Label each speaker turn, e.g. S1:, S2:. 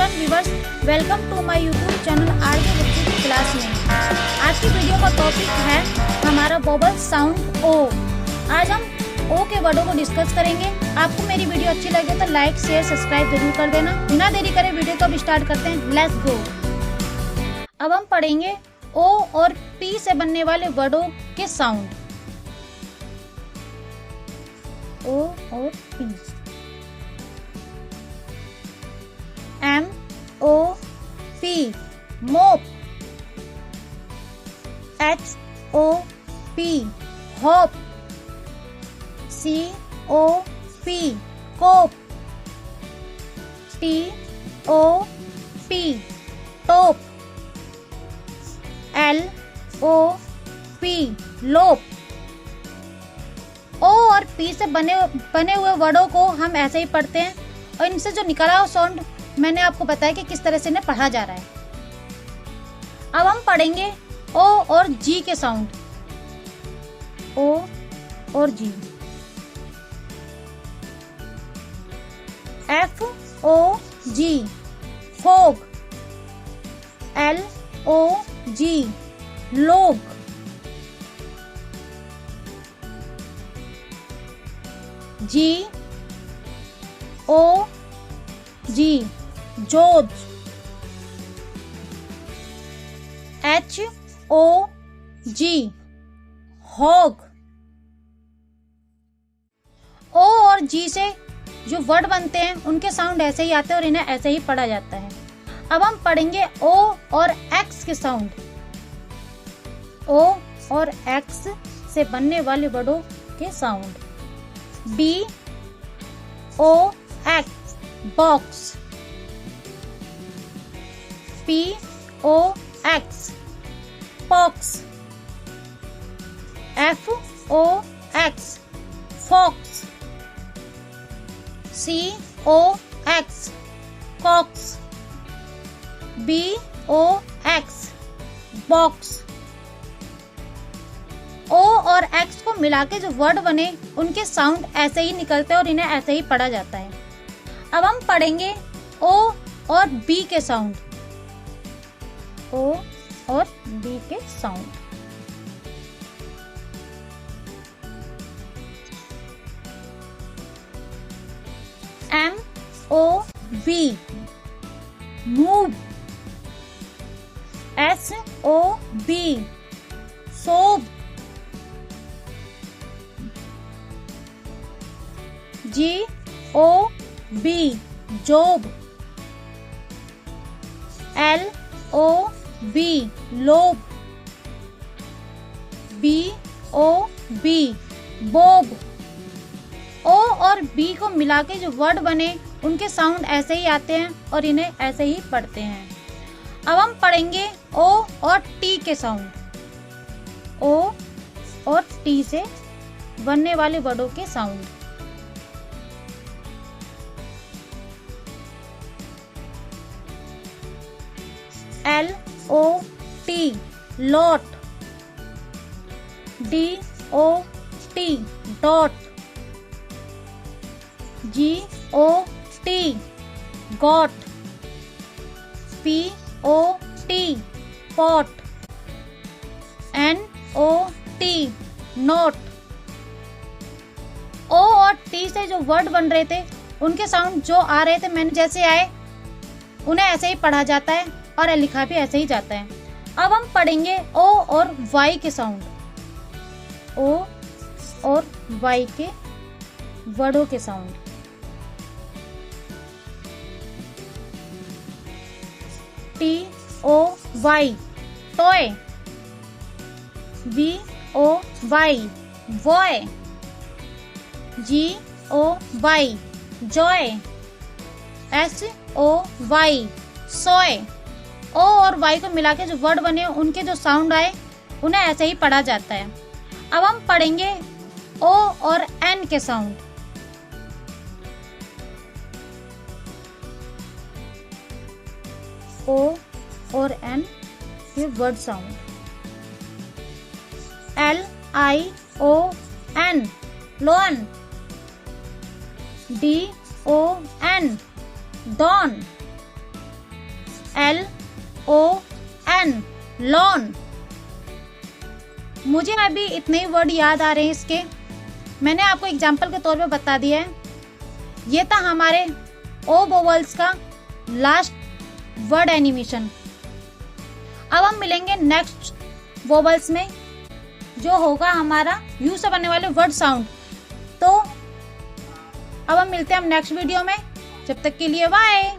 S1: Student viewers, welcome to my YouTube channel RK बच्चे की class में। आज की वीडियो का टॉपिक है हमारा वोवल साउंड ओ। आज हम ओ के वर्डों को डिस्कस करेंगे। आपको मेरी वीडियो अच्छी लगे तो लाइक शेयर सब्सक्राइब जरूर कर देना। बिना देरी करे वीडियो को अब स्टार्ट करते हैं। Let's go. अब हम पढ़ेंगे ओ और पी से बनने वाले वर्डों के साउंड। ओ और P. M O P mop, H O P hop, C O P cope, T O P top, L O P lope। ओ और पी से बने हुए वर्डों को हम ऐसे ही पढ़ते हैं और इनसे जो निकला हुआ साउंड मैंने आपको बताया कि किस तरह से इन्हें पढ़ा जा रहा है। अब हम पढ़ेंगे ओ और जी के साउंड। ओ और जी। F O G fog, L O G log, G O G जोज, H O G hog. O और जी से जो वर्ड बनते हैं उनके साउंड ऐसे ही आते हैं और इन्हें ऐसे ही पढ़ा जाता है। अब हम पढ़ेंगे ओ और एक्स के साउंड। ओ और एक्स से बनने वाले वर्डों के sound. B O X box, P O X pox, F O X fox, C O X cox, B O X box. O और एक्स को मिला के जो वर्ड बने उनके साउंड ऐसे ही निकलते हैं और इन्हें ऐसे ही पढ़ा जाता है। अब हम पढ़ेंगे ओ और बी के साउंड। ओ और बी के sound. M O V move, S O B sob, G O B job, L O B lob, B O B bob. O और बी को मिला के जो वर्ड बने उनके साउंड ऐसे ही आते हैं और इन्हें ऐसे ही पढ़ते हैं। अब हम पढ़ेंगे ओ और टी के साउंड। ओ और टी से बनने वाले वर्डों के sound. L O T lot, D O T dot, G O T got, P O T pot, N O T not। ओ और टी से जो वर्ड बन रहे थे उनके साउंड जो आ रहे थे मैंने जैसे आए उन्हें ऐसे ही पढ़ा जाता है और लिखा भी ऐसे ही जाता है। अब हम पढ़ेंगे ओ और वाई के साउंड। ओ और वाई के वर्डों के sound. T O Y toy, V O Y boy, G O Y Joy, S O Y सोए। ओ और वाई को मिला के जो वर्ड बने उनके जो साउंड आए उन्हें ऐसे ही पढ़ा जाता है। अब हम पढ़ेंगे ओ और एन के साउंड। ओ और एन के word sound. L I O N lion, D O N don, LON, lon. मुझे अभी इतने ही वर्ड याद आ रहे हैं इसके, मैंने आपको एग्जाम्पल के तौर पे बता दिया है। ये था हमारे ओ वोवल्स का लास्ट वर्ड एनिमेशन। अब हम मिलेंगे नेक्स्ट वोवल्स में, जो होगा हमारा यू से बनने वाले वर्ड साउंड। तो अब हम मिलते हैं नेक्स्ट वीडियो में, जब तक के लिए बाय।